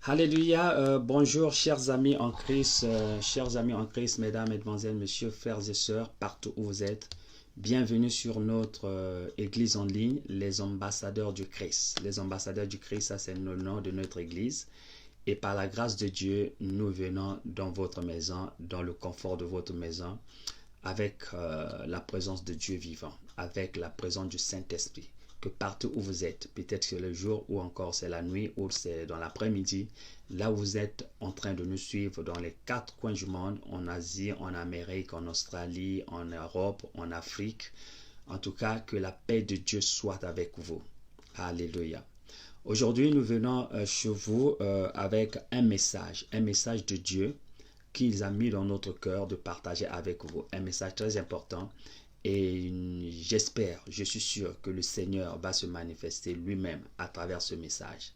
Alléluia, bonjour chers amis en Christ, mesdames, mesdemoiselles, messieurs, frères et sœurs, partout où vous êtes. Bienvenue sur notre église en ligne, les ambassadeurs du Christ. Les ambassadeurs du Christ, ça c'est le nom de notre église. Et par la grâce de Dieu, nous venons dans votre maison, dans le confort de votre maison, avec la présence de Dieu vivant, avec la présence du Saint-Esprit. Que partout où vous êtes, peut-être c'est le jour ou encore c'est la nuit ou c'est dans l'après-midi, là où vous êtes en train de nous suivre dans les quatre coins du monde, en Asie, en Amérique, en Australie, en Europe, en Afrique. En tout cas, que la paix de Dieu soit avec vous. Alléluia. Aujourd'hui, nous venons chez vous avec un message de Dieu qu'il a mis dans notre cœur de partager avec vous. Un message très important. Et j'espère, je suis sûr que le Seigneur va se manifester lui-même à travers ce message.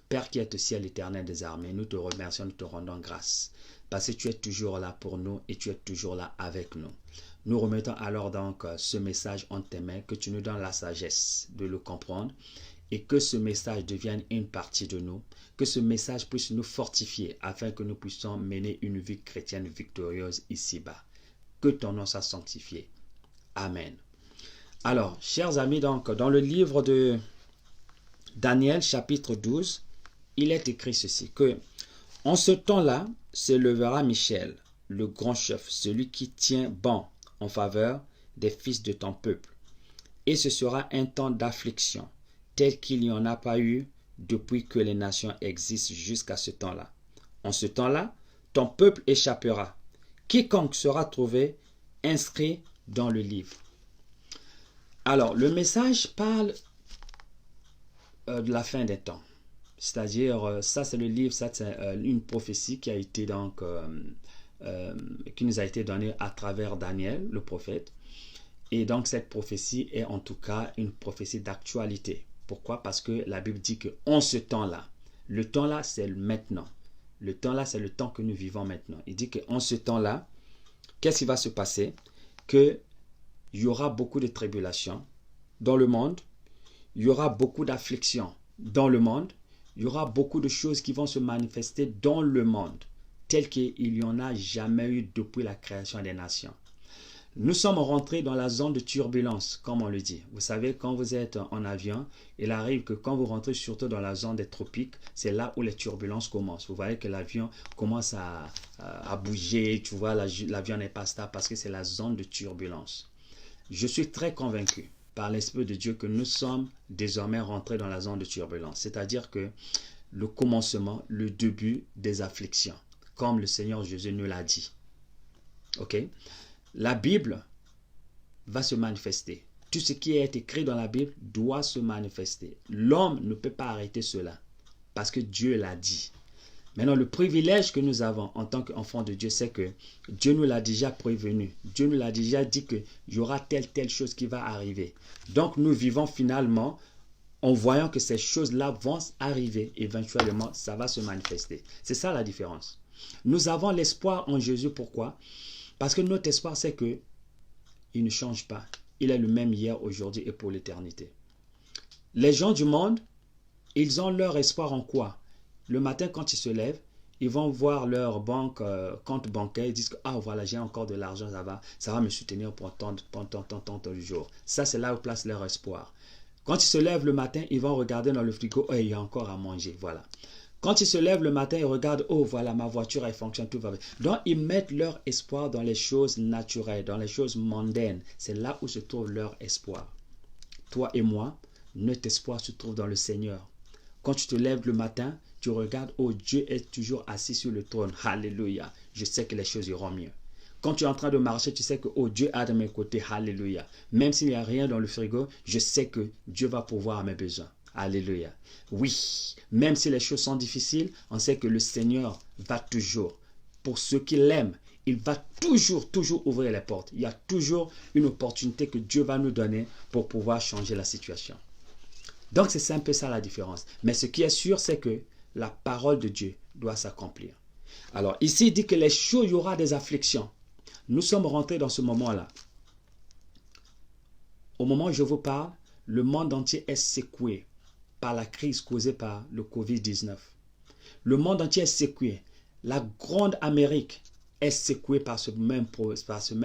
Père qui est au ciel éternel des armées, nous te remercions, nous te rendons grâce. Parce que tu es toujours là pour nous et tu es toujours là avec nous. Nous remettons alors donc ce message en tes mains, que tu nous donnes la sagesse de le comprendre et que ce message devienne une partie de nous, que ce message puisse nous fortifier afin que nous puissions mener une vie chrétienne victorieuse ici-bas. Que ton nom soit sanctifié. Amen. Alors, chers amis, donc, dans le livre de Daniel, chapitre 12, il est écrit ceci, que en ce temps-là, se levera Michel, le grand chef, celui qui tient bon en faveur des fils de ton peuple. Et ce sera un temps d'affliction, tel qu'il n'y en a pas eu depuis que les nations existent jusqu'à ce temps-là. En ce temps-là, ton peuple échappera. Quiconque sera trouvé inscrit dans le livre. Alors, le message parle de la fin des temps. C'est-à-dire, ça c'est le livre, ça c'est une prophétie qui a été donc, qui nous a été donnée à travers Daniel, le prophète. Et donc, cette prophétie est en tout cas une prophétie d'actualité. Pourquoi? Parce que la Bible dit que en ce temps-là, le temps-là c'est le maintenant. Le temps-là c'est le temps que nous vivons maintenant. Il dit qu'en ce temps-là, qu'est-ce qui va se passer? Que il y aura beaucoup de tribulations dans le monde, il y aura beaucoup d'afflictions dans le monde, il y aura beaucoup de choses qui vont se manifester dans le monde, telles qu'il n'y en a jamais eu depuis la création des nations. Nous sommes rentrés dans la zone de turbulence, comme on le dit. Vous savez, quand vous êtes en avion, il arrive que quand vous rentrez surtout dans la zone des tropiques, c'est là où les turbulences commencent. Vous voyez que l'avion commence à bouger, tu vois, l'avion n'est pas stable parce que c'est la zone de turbulence. Je suis très convaincu par l'Esprit de Dieu que nous sommes désormais rentrés dans la zone de turbulence. C'est-à-dire que le commencement, le début des afflictions, comme le Seigneur Jésus nous l'a dit. Ok? La Bible va se manifester. Tout ce qui est écrit dans la Bible doit se manifester. L'homme ne peut pas arrêter cela parce que Dieu l'a dit. Maintenant, le privilège que nous avons en tant qu'enfants de Dieu, c'est que Dieu nous l'a déjà prévenu. Dieu nous l'a déjà dit qu'il y aura telle chose qui va arriver. Donc, nous vivons finalement en voyant que ces choses-là vont arriver. Éventuellement, ça va se manifester. C'est ça la différence. Nous avons l'espoir en Jésus. Pourquoi? Parce que notre espoir, c'est qu'il ne change pas. Il est le même hier, aujourd'hui et pour l'éternité. Les gens du monde, ils ont leur espoir en quoi? Le matin, quand ils se lèvent, ils vont voir leur compte bancaire. Ils disent que ah, voilà, j'ai encore de l'argent, ça va me soutenir pour tant de jours. Ça, c'est là où place leur espoir. Quand ils se lèvent le matin, ils vont regarder dans le frigo. Oh, il y a encore à manger. Voilà. Quand ils se lèvent le matin, ils regardent, oh voilà, ma voiture, elle fonctionne, tout va bien. Donc, ils mettent leur espoir dans les choses naturelles, dans les choses mondaines. C'est là où se trouve leur espoir. Toi et moi, notre espoir se trouve dans le Seigneur. Quand tu te lèves le matin, tu regardes, oh Dieu est toujours assis sur le trône. Alléluia. Je sais que les choses iront mieux. Quand tu es en train de marcher, tu sais que oh Dieu est de mes côtés. Alléluia. Même s'il n'y a rien dans le frigo, je sais que Dieu va pourvoir à mes besoins. Alléluia. Oui, même si les choses sont difficiles, on sait que le Seigneur va toujours, pour ceux qui l'aiment, il va toujours ouvrir les portes. Il y a toujours une opportunité que Dieu va nous donner pour pouvoir changer la situation. Donc c'est un peu ça la différence. Mais ce qui est sûr, c'est que la parole de Dieu doit s'accomplir. Alors ici, il dit que les choses, il y aura des afflictions. Nous sommes rentrés dans ce moment-là. Au moment où je vous parle, le monde entier est secoué par la crise causée par le Covid-19. Le monde entier est secoué. La grande Amérique est secouée par ce même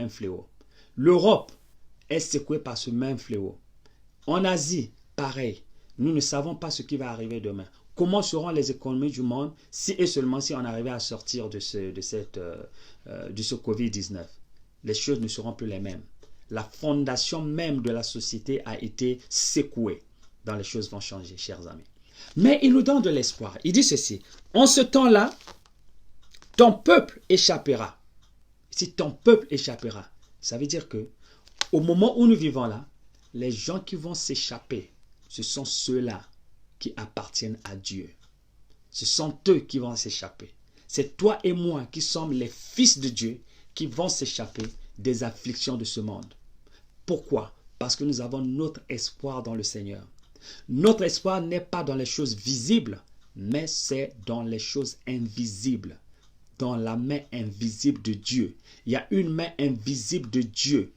fléau. L'Europe est secouée par ce même fléau. En Asie, pareil. Nous ne savons pas ce qui va arriver demain. Comment seront les économies du monde si et seulement si on arrivait à sortir de ce Covid-19? Les choses ne seront plus les mêmes. La fondation même de la société a été secouée. Donc les choses vont changer, chers amis. Mais il nous donne de l'espoir. Il dit ceci: en ce temps-là, ton peuple échappera. Si ton peuple échappera, ça veut dire que au moment où nous vivons là, les gens qui vont s'échapper, ce sont ceux-là qui appartiennent à Dieu. Ce sont eux qui vont s'échapper. C'est toi et moi qui sommes les fils de Dieu qui vont s'échapper des afflictions de ce monde. Pourquoi? Parce que nous avons notre espoir dans le Seigneur. Notre espoir n'est pas dans les choses visibles, mais c'est dans les choses invisibles, dans la main invisible de Dieu. Il y a une main invisible de Dieu,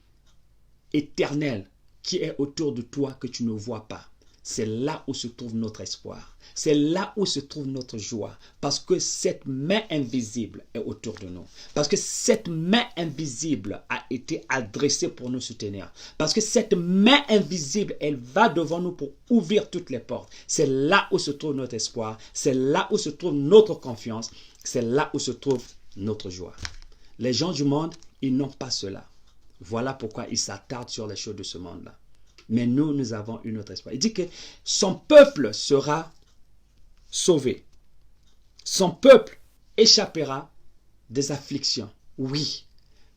éternelle, qui est autour de toi que tu ne vois pas. C'est là où se trouve notre espoir. C'est là où se trouve notre joie. Parce que cette main invisible est autour de nous. Parce que cette main invisible a été adressée pour nous soutenir. Parce que cette main invisible, elle va devant nous pour ouvrir toutes les portes. C'est là où se trouve notre espoir. C'est là où se trouve notre confiance. C'est là où se trouve notre joie. Les gens du monde, ils n'ont pas cela. Voilà pourquoi ils s'attardent sur les choses de ce monde-là. Mais nous, nous avons une autre espoir. Il dit que son peuple sera sauvé. Son peuple échappera des afflictions. Oui,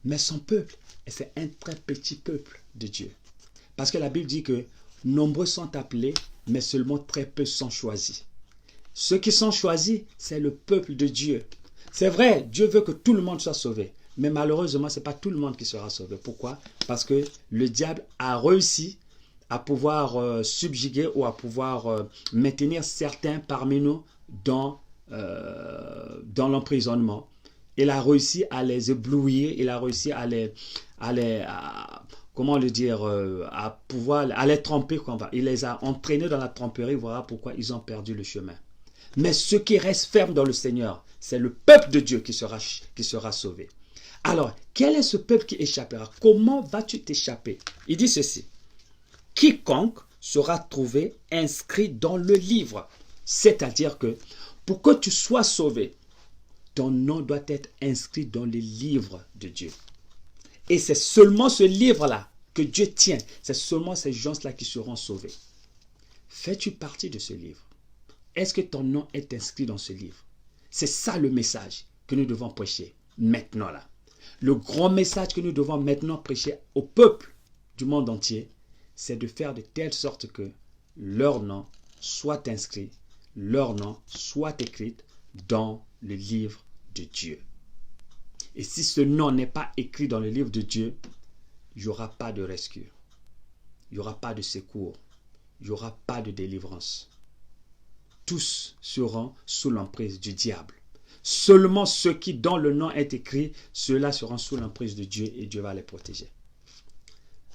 mais son peuple, c'est un très petit peuple de Dieu. Parce que la Bible dit que nombreux sont appelés, mais seulement très peu sont choisis. Ceux qui sont choisis, c'est le peuple de Dieu. C'est vrai, Dieu veut que tout le monde soit sauvé. Mais malheureusement, ce n'est pas tout le monde qui sera sauvé. Pourquoi? Parce que le diable a réussi à pouvoir subjuguer ou à pouvoir maintenir certains parmi nous dans l'emprisonnement. Il a réussi à les éblouir, il a réussi à les tromper. Il les a entraînés dans la tromperie, voilà pourquoi ils ont perdu le chemin. Mais ceux qui restent fermes dans le Seigneur, c'est le peuple de Dieu qui sera sauvé. Alors, quel est ce peuple qui échappera? Comment vas-tu t'échapper? Il dit ceci: quiconque sera trouvé inscrit dans le livre. C'est-à-dire que pour que tu sois sauvé, ton nom doit être inscrit dans le livre de Dieu. Et c'est seulement ce livre-là que Dieu tient. C'est seulement ces gens-là qui seront sauvés. Fais-tu partie de ce livre? Est-ce que ton nom est inscrit dans ce livre? C'est ça le message que nous devons prêcher maintenant là. Le grand message que nous devons maintenant prêcher au peuple du monde entier, c'est de faire de telle sorte que leur nom soit inscrit, leur nom soit écrit dans le livre de Dieu. Et si ce nom n'est pas écrit dans le livre de Dieu, il n'y aura pas de rescue, il n'y aura pas de secours, il n'y aura pas de délivrance. Tous seront sous l'emprise du diable. Seulement ceux qui, dont le nom est écrit, ceux-là seront sous l'emprise de Dieu et Dieu va les protéger.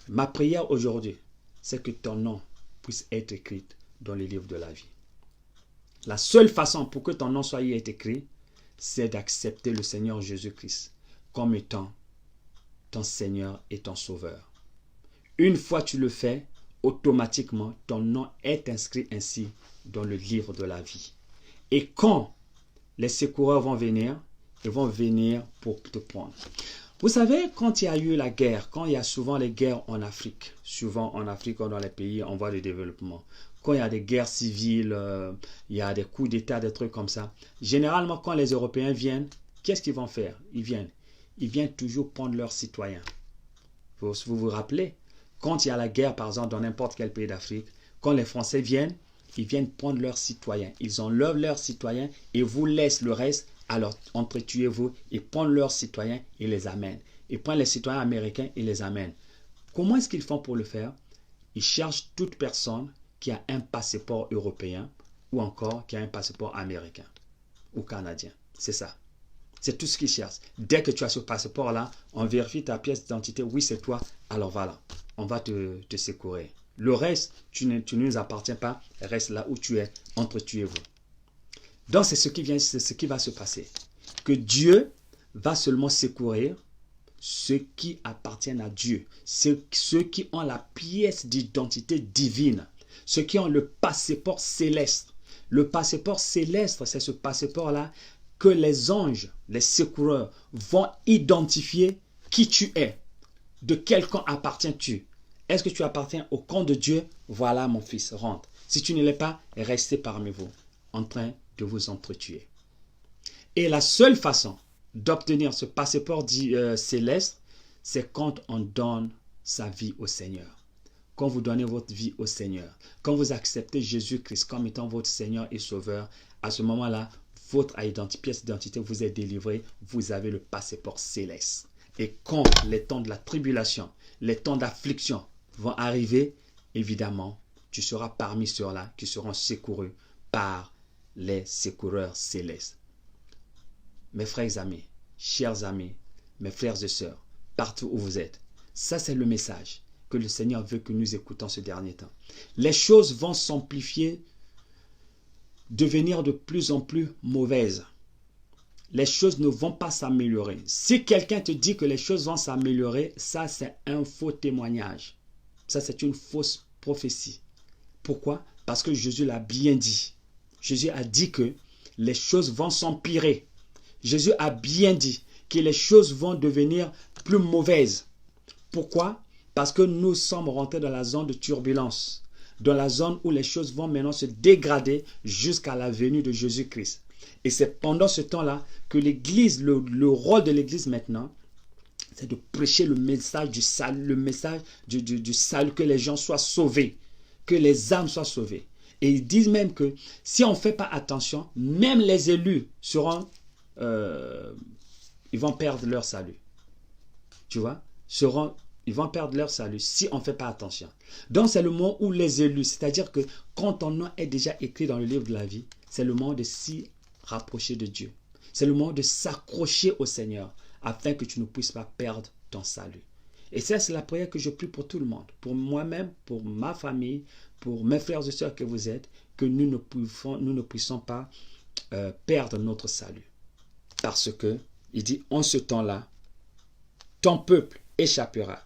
Ma prière aujourd'hui, c'est que ton nom puisse être écrit dans le livre de la vie. La seule façon pour que ton nom soit écrit, c'est d'accepter le Seigneur Jésus-Christ comme étant ton Seigneur et ton Sauveur. Une fois tu le fais, automatiquement, ton nom est inscrit ainsi dans le livre de la vie. Et quand les secoureurs vont venir, ils vont venir pour te prendre. Vous savez, quand il y a eu la guerre, quand il y a souvent les guerres en Afrique, souvent en Afrique ou dans les pays en voie de développement, quand il y a des guerres civiles, il y a des coups d'État, des trucs comme ça, généralement quand les Européens viennent, qu'est-ce qu'ils vont faire? Ils viennent toujours prendre leurs citoyens. Vous vous rappelez? Quand il y a la guerre, par exemple, dans n'importe quel pays d'Afrique, quand les Français viennent, ils viennent prendre leurs citoyens. Ils enlèvent leurs citoyens et vous laissent le reste. Alors, entretuez-vous. Ils prennent leurs citoyens et les amènent. Ils prennent les citoyens américains et les amènent. Comment est-ce qu'ils font pour le faire? Ils cherchent toute personne qui a un passeport européen ou encore qui a un passeport américain ou canadien. C'est ça. C'est tout ce qu'ils cherchent. Dès que tu as ce passeport-là, on vérifie ta pièce d'identité. Oui, c'est toi. Alors voilà, on va te secourir. Le reste, tu ne nous appartiens pas. Reste là où tu es. Entretuez-vous. Donc c'est ce qui va se passer. Que Dieu va seulement secourir ceux qui appartiennent à Dieu, ceux qui ont la pièce d'identité divine, ceux qui ont le passeport céleste. Le passeport céleste, c'est ce passeport-là que les anges, les secoureurs, vont identifier qui tu es, de quel camp appartiens-tu. Est-ce que tu appartiens au camp de Dieu? Voilà mon fils, rentre. Si tu ne l'es pas, restez parmi vous, en train de vous entretuer. Et la seule façon d'obtenir ce passeport céleste, c'est quand on donne sa vie au Seigneur. Quand vous donnez votre vie au Seigneur, quand vous acceptez Jésus-Christ comme étant votre Seigneur et Sauveur, à ce moment-là, votre pièce d'identité vous est délivrée, vous avez le passeport céleste. Et quand les temps de la tribulation, les temps d'affliction vont arriver, évidemment, tu seras parmi ceux-là qui seront secourus par les secoureurs célestes. Mes frères et amis, chers amis, mes frères et sœurs, partout où vous êtes, ça c'est le message que le Seigneur veut que nous écoutons ce dernier temps. Les choses vont s'amplifier, devenir de plus en plus mauvaises. Les choses ne vont pas s'améliorer. Si quelqu'un te dit que les choses vont s'améliorer, ça c'est un faux témoignage. Ça c'est une fausse prophétie. Pourquoi? Parce que Jésus l'a bien dit. Jésus a dit que les choses vont s'empirer. Jésus a bien dit que les choses vont devenir plus mauvaises. Pourquoi? Parce que nous sommes rentrés dans la zone de turbulence, dans la zone où les choses vont maintenant se dégrader jusqu'à la venue de Jésus-Christ. Et c'est pendant ce temps-là que l'Église, le rôle de l'Église maintenant, c'est de prêcher le message du salut, le message du salut, que les gens soient sauvés, que les âmes soient sauvées. Et ils disent même que si on ne fait pas attention, même les élus seront, ils vont perdre leur salut. Tu vois, ils vont perdre leur salut si on ne fait pas attention. Donc c'est le moment où les élus, c'est-à-dire que quand ton nom est déjà écrit dans le livre de la vie, c'est le moment de s'y rapprocher de Dieu. C'est le moment de s'accrocher au Seigneur afin que tu ne puisses pas perdre ton salut. Et ça, c'est la prière que je prie pour tout le monde, pour moi-même, pour ma famille, pour mes frères et sœurs que vous êtes, que nous ne puissions pas perdre notre salut. Parce que, il dit, en ce temps-là, ton peuple échappera.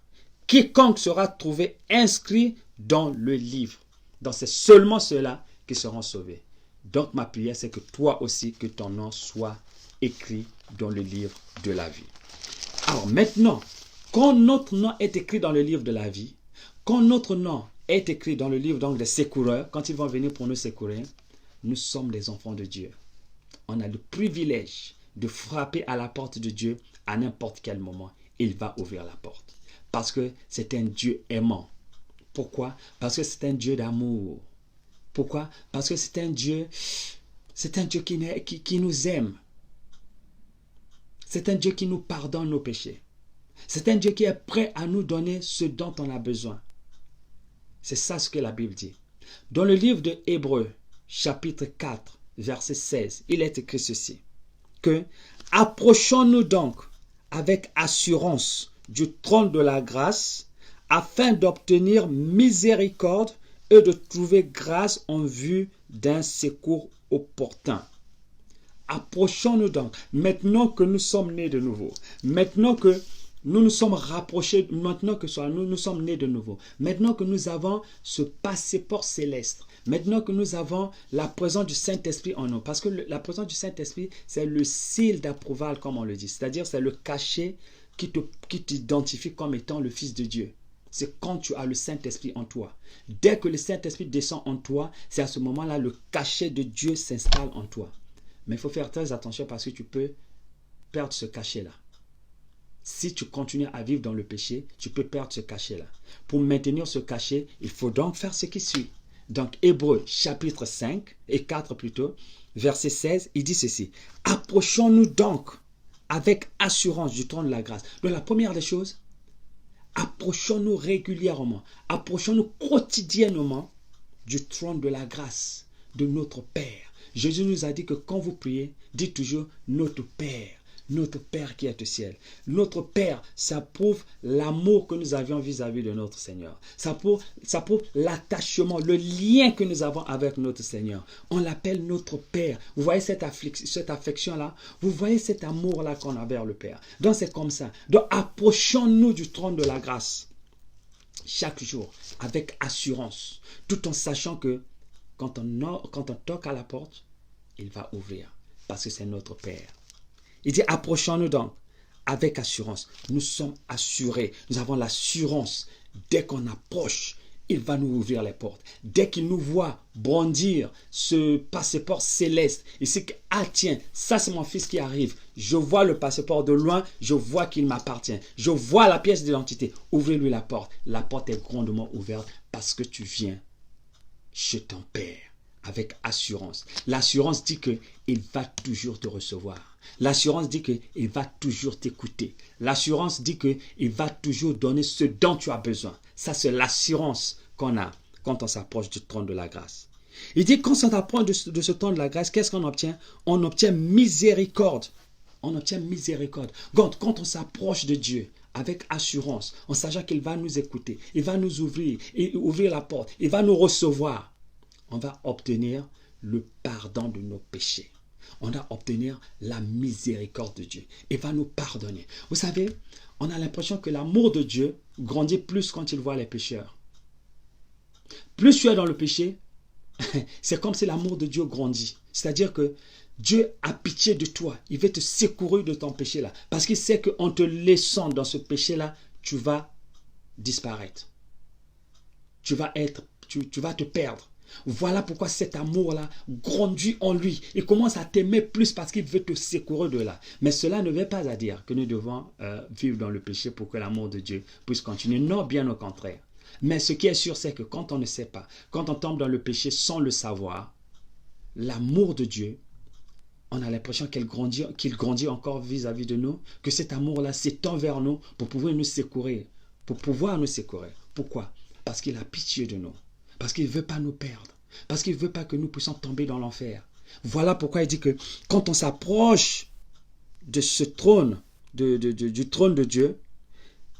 Quiconque sera trouvé inscrit dans le livre. Donc c'est seulement ceux-là qui seront sauvés. Donc ma prière, c'est que toi aussi, que ton nom soit écrit dans le livre de la vie. Alors maintenant, quand notre nom est écrit dans le livre de la vie, quand notre nom est écrit dans le livre donc des secoureurs, quand ils vont venir pour nous secourir, nous sommes des enfants de Dieu. On a le privilège de frapper à la porte de Dieu à n'importe quel moment. Il va ouvrir la porte. Parce que c'est un Dieu aimant. Pourquoi? Parce que c'est un Dieu d'amour. Pourquoi? Parce que c'est un Dieu qui nous aime. C'est un Dieu qui nous pardonne nos péchés. C'est un Dieu qui est prêt à nous donner ce dont on a besoin. C'est ça ce que la Bible dit. Dans le livre de Hébreux, chapitre 4, verset 16, il est écrit ceci, que « Approchons-nous donc avec assurance du trône de la grâce, afin d'obtenir miséricorde et de trouver grâce en vue d'un secours opportun. » Approchons-nous donc, maintenant que nous sommes nés de nouveau, maintenant que nous nous sommes rapprochés, maintenant que nous sommes nés de nouveau, maintenant que nous avons ce passeport céleste, maintenant que nous avons la présence du Saint-Esprit en nous, parce que la présence du Saint-Esprit, c'est le seal d'approval, comme on le dit, c'est-à-dire c'est le cachet qui t'identifie comme étant le Fils de Dieu. C'est quand tu as le Saint-Esprit en toi. Dès que le Saint-Esprit descend en toi, c'est à ce moment-là le cachet de Dieu s'installe en toi. Mais il faut faire très attention parce que tu peux perdre ce cachet-là. Si tu continues à vivre dans le péché, tu peux perdre ce cachet-là. Pour maintenir ce cachet, il faut donc faire ce qui suit. Donc, Hébreux, chapitre 5 et 4 plutôt, verset 16, il dit ceci. « Approchons-nous donc avec assurance du trône de la grâce. » Donc, la première des choses, approchons-nous régulièrement, approchons-nous quotidiennement du trône de la grâce de notre Père. Jésus nous a dit que quand vous priez, dites toujours notre Père. Notre Père qui est au ciel. Notre Père, ça prouve l'amour que nous avions vis-à-vis de notre Seigneur. Ça prouve l'attachement, le lien que nous avons avec notre Seigneur. On l'appelle notre Père. Vous voyez cette affection-là? Vous voyez cet amour-là qu'on a vers le Père. Donc c'est comme ça. Donc approchons-nous du trône de la grâce chaque jour avec assurance, tout en sachant que quand on toque à la porte, il va ouvrir parce que c'est notre Père. Il dit, approchons-nous donc avec assurance. Nous sommes assurés. Nous avons l'assurance. Dès qu'on approche, il va nous ouvrir les portes. Dès qu'il nous voit bondir ce passeport céleste, il sait que, ah tiens, ça c'est mon fils qui arrive. Je vois le passeport de loin, je vois qu'il m'appartient. Je vois la pièce d'identité. Ouvrez-lui la porte. La porte est grandement ouverte parce que tu viens chez ton Père. Avec assurance. L'assurance dit qu'il va toujours te recevoir. L'assurance dit qu'il va toujours t'écouter. L'assurance dit qu'il va toujours donner ce dont tu as besoin. Ça, c'est l'assurance qu'on a quand on s'approche du trône de la grâce. Il dit quand on s'approche de ce trône de la grâce, qu'est-ce qu'on obtient? On obtient miséricorde. On obtient miséricorde. Quand on s'approche de Dieu, avec assurance, en sachant qu'il va nous écouter, il va nous ouvrir la porte, il va nous recevoir. On va obtenir le pardon de nos péchés. On va obtenir la miséricorde de Dieu. Il va nous pardonner. Vous savez, on a l'impression que l'amour de Dieu grandit plus quand il voit les pécheurs. Plus tu es dans le péché, c'est comme si l'amour de Dieu grandit. C'est-à-dire que Dieu a pitié de toi. Il veut te secourir de ton péché-là. Parce qu'il sait qu'en te laissant dans ce péché-là, tu vas disparaître. Tu vas te perdre. Voilà pourquoi cet amour-là grandit en lui. Il commence à t'aimer plus parce qu'il veut te secourir de là. Mais cela ne veut pas dire que nous devons vivre dans le péché pour que l'amour de Dieu puisse continuer. Non, bien au contraire. Mais ce qui est sûr, c'est que quand on ne sait pas, quand on tombe dans le péché sans le savoir, l'amour de Dieu, on a l'impression qu'il grandit encore vis-à-vis de nous, que cet amour-là s'étend vers nous pour pouvoir nous secourir. Pourquoi? Parce qu'il a pitié de nous. Parce qu'il ne veut pas nous perdre. Parce qu'il ne veut pas que nous puissions tomber dans l'enfer. Voilà pourquoi il dit que quand on s'approche de ce trône, du trône de Dieu,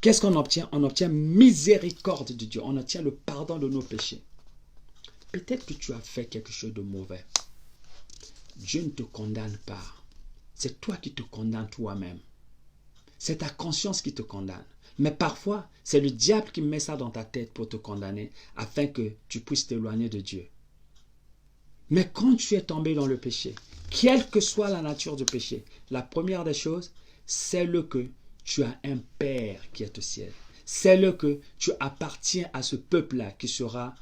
qu'est-ce qu'on obtient? On obtient miséricorde de Dieu. On obtient le pardon de nos péchés. Peut-être que tu as fait quelque chose de mauvais. Dieu ne te condamne pas. C'est toi qui te condamnes toi-même. C'est ta conscience qui te condamne. Mais parfois, c'est le diable qui met ça dans ta tête pour te condamner, afin que tu puisses t'éloigner de Dieu. Mais quand tu es tombé dans le péché, quelle que soit la nature du péché, la première des choses, c'est que tu as un Père qui est au ciel. C'est que tu appartiens à ce peuple-là qui sera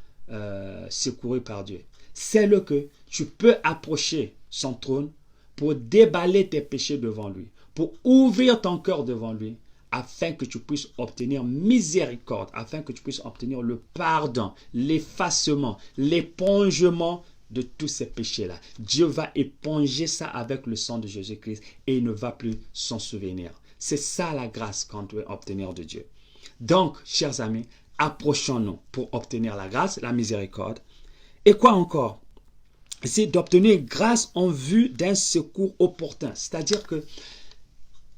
secouru par Dieu. C'est que tu peux approcher son trône pour déballer tes péchés devant lui, pour ouvrir ton cœur devant lui, afin que tu puisses obtenir miséricorde, afin que tu puisses obtenir le pardon, l'effacement, l'épongement de tous ces péchés-là. Dieu va éponger ça avec le sang de Jésus-Christ et il ne va plus s'en souvenir. C'est ça la grâce qu'on doit obtenir de Dieu. Donc, chers amis, approchons-nous pour obtenir la grâce, la miséricorde. Et quoi encore? C'est d'obtenir grâce en vue d'un secours opportun. C'est-à-dire que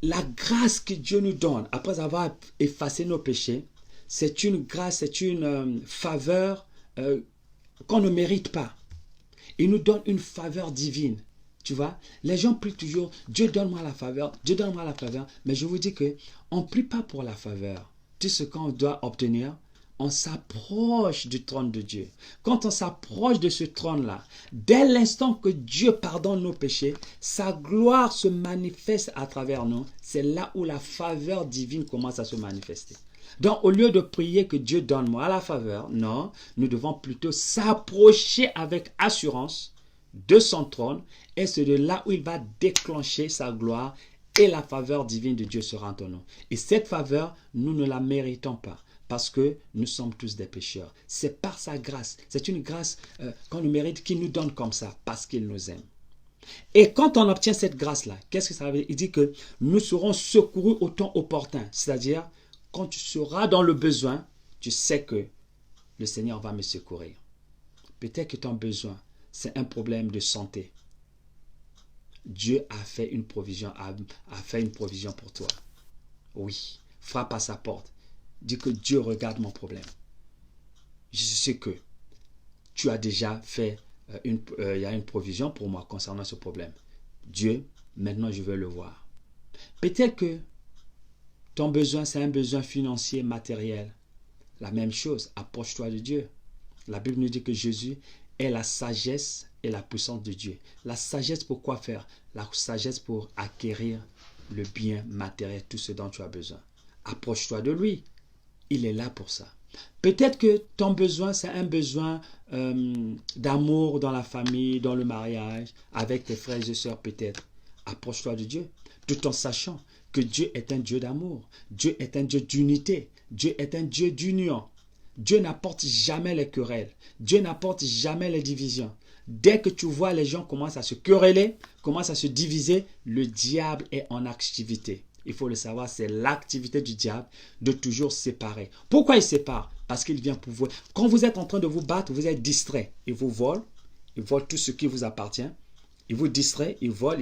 la grâce que Dieu nous donne après avoir effacé nos péchés, c'est une grâce, c'est une faveur qu'on ne mérite pas. Il nous donne une faveur divine. Tu vois, les gens prient toujours, Dieu donne-moi la faveur, Dieu donne-moi la faveur. Mais je vous dis qu'on ne prie pas pour la faveur. Tout ce qu'on doit obtenir, on s'approche du trône de Dieu. Quand on s'approche de ce trône-là, dès l'instant que Dieu pardonne nos péchés, sa gloire se manifeste à travers nous. C'est là où la faveur divine commence à se manifester. Donc, au lieu de prier que Dieu donne-moi la faveur, non, nous devons plutôt s'approcher avec assurance de son trône et c'est de là où il va déclencher sa gloire et la faveur divine de Dieu sera en nous. Et cette faveur, nous ne la méritons pas. Parce que nous sommes tous des pécheurs. C'est par sa grâce. C'est une grâce qu'on nous mérite, qu'il nous donne comme ça, parce qu'il nous aime. Et quand on obtient cette grâce-là, qu'est-ce que ça veut dire? Il dit que nous serons secourus au temps opportun. C'est-à-dire, quand tu seras dans le besoin, tu sais que le Seigneur va me secourir. Peut-être que ton besoin, c'est un problème de santé. Dieu a fait une provision, a fait une provision pour toi. Oui, frappe à sa porte. Dis que Dieu regarde mon problème. Je sais que tu as déjà fait, il y a une provision pour moi concernant ce problème. Dieu, maintenant je veux le voir. Peut-être que ton besoin, c'est un besoin financier, matériel. La même chose, approche-toi de Dieu. La Bible nous dit que Jésus est la sagesse et la puissance de Dieu. La sagesse pour quoi faire? La sagesse pour acquérir le bien matériel, tout ce dont tu as besoin. Approche-toi de lui. Il est là pour ça. Peut-être que ton besoin, c'est un besoin d'amour dans la famille, dans le mariage, avec tes frères et sœurs peut-être. Approche-toi de Dieu, tout en sachant que Dieu est un Dieu d'amour. Dieu est un Dieu d'unité. Dieu est un Dieu d'union. Dieu n'apporte jamais les querelles. Dieu n'apporte jamais les divisions. Dès que tu vois les gens commencent à se quereller, commencent à se diviser, le diable est en activité. Il faut le savoir, c'est l'activité du diable de toujours séparer. Pourquoi il sépare? Parce qu'il vient pour vous. Quand vous êtes en train de vous battre, vous êtes distrait. Il vous vole tout ce qui vous appartient. Il vous distrait, il vole,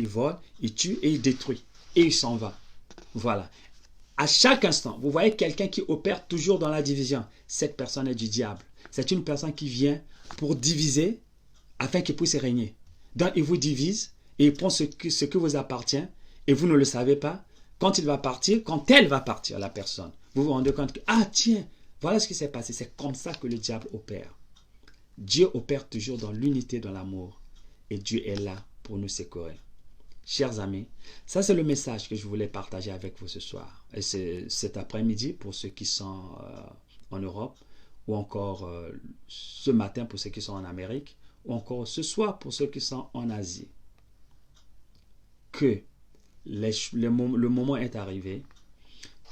il tue et il détruit. Et il s'en va. Voilà. À chaque instant, vous voyez quelqu'un qui opère toujours dans la division. Cette personne est du diable. C'est une personne qui vient pour diviser afin qu'il puisse régner. Donc, il vous divise et il prend ce qui vous appartient et vous ne le savez pas. Quand il va partir, quand elle va partir, la personne, vous vous rendez compte que, ah tiens, voilà ce qui s'est passé. C'est comme ça que le diable opère. Dieu opère toujours dans l'unité, dans l'amour. Et Dieu est là pour nous secourir. Chers amis, ça c'est le message que je voulais partager avec vous ce soir. Et c'est cet après-midi pour ceux qui sont en Europe, ou encore ce matin pour ceux qui sont en Amérique, ou encore ce soir pour ceux qui sont en Asie. Que le moment est arrivé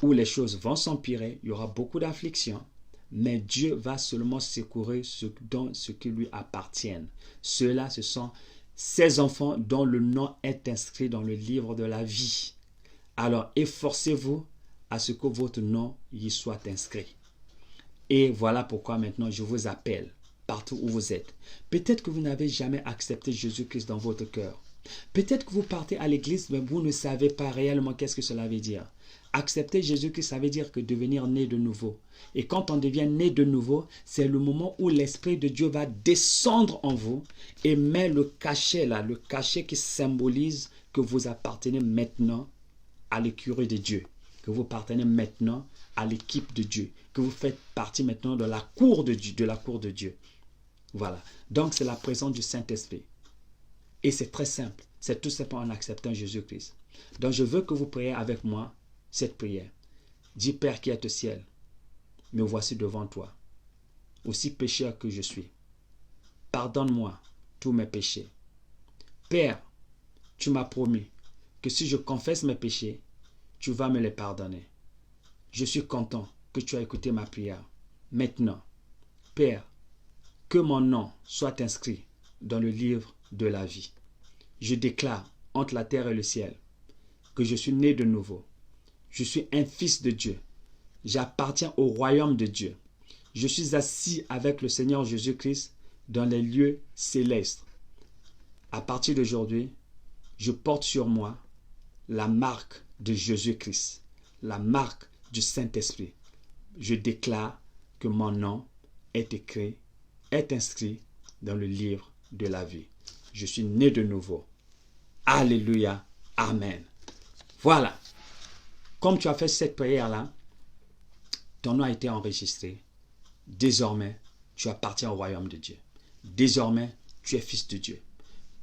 où les choses vont s'empirer, il y aura beaucoup d'afflictions, mais Dieu va seulement secourir ce qui lui appartiennent. Ceux-là, ce sont ces enfants dont le nom est inscrit dans le livre de la vie. Alors, efforcez-vous à ce que votre nom y soit inscrit. Et voilà pourquoi maintenant je vous appelle partout où vous êtes. Peut-être que vous n'avez jamais accepté Jésus-Christ dans votre cœur. Peut-être que vous partez à l'église, mais vous ne savez pas réellement qu'est-ce que cela veut dire. Accepter Jésus-Christ, ça veut dire que devenir né de nouveau. Et quand on devient né de nouveau, c'est le moment où l'Esprit de Dieu va descendre en vous et met le cachet là, le cachet qui symbolise que vous appartenez maintenant à l'écurie de Dieu, que vous appartenez maintenant à l'équipe de Dieu, que vous faites partie maintenant de la cour de Dieu. Voilà. Donc c'est la présence du Saint-Esprit. Et c'est très simple. C'est tout simplement en acceptant Jésus-Christ. Donc je veux que vous priez avec moi cette prière. Dis, Père qui es au ciel, me voici devant toi, aussi pécheur que je suis. Pardonne-moi tous mes péchés. Père, tu m'as promis que si je confesse mes péchés, tu vas me les pardonner. Je suis content que tu as écouté ma prière. Maintenant, Père, que mon nom soit inscrit dans le livre de la vie. Je déclare entre la terre et le ciel que je suis né de nouveau. Je suis un fils de Dieu. J'appartiens au royaume de Dieu. Je suis assis avec le Seigneur Jésus-Christ dans les lieux célestes. À partir d'aujourd'hui, je porte sur moi la marque de Jésus-Christ, la marque du Saint-Esprit. Je déclare que mon nom est écrit, est inscrit dans le livre de la vie. Je suis né de nouveau. Alléluia. Amen. Voilà. Comme tu as fait cette prière-là, ton nom a été enregistré. Désormais, tu appartiens au royaume de Dieu. Désormais, tu es fils de Dieu.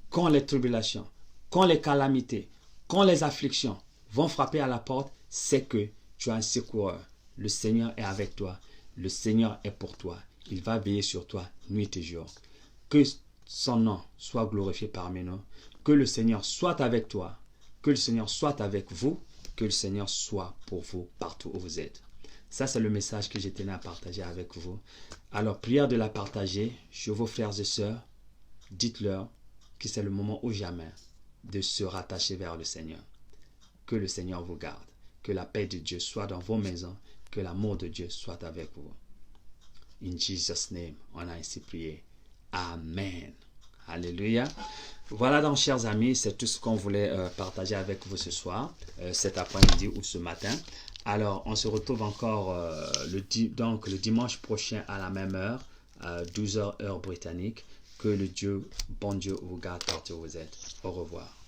Quand les tribulations, quand les calamités, quand les afflictions vont frapper à la porte, c'est que tu as un secoureur. Le Seigneur est avec toi. Le Seigneur est pour toi. Il va veiller sur toi nuit et jour. Que son nom soit glorifié parmi nous. Que le Seigneur soit avec toi. Que le Seigneur soit avec vous. Que le Seigneur soit pour vous partout où vous êtes. Ça, c'est le message que j'ai tenu à partager avec vous. Alors, prière de la partager. Je vos frères et sœurs, dites-leur que c'est le moment ou jamais de se rattacher vers le Seigneur. Que le Seigneur vous garde. Que la paix de Dieu soit dans vos maisons. Que l'amour de Dieu soit avec vous. In Jesus' name, on a ainsi prié. Amen. Alléluia. Voilà donc, chers amis, c'est tout ce qu'on voulait partager avec vous ce soir, cet après-midi ou ce matin. Alors, on se retrouve encore le dimanche prochain à la même heure, 12h heure britannique. Que le bon Dieu vous garde partout où vous êtes. Au revoir.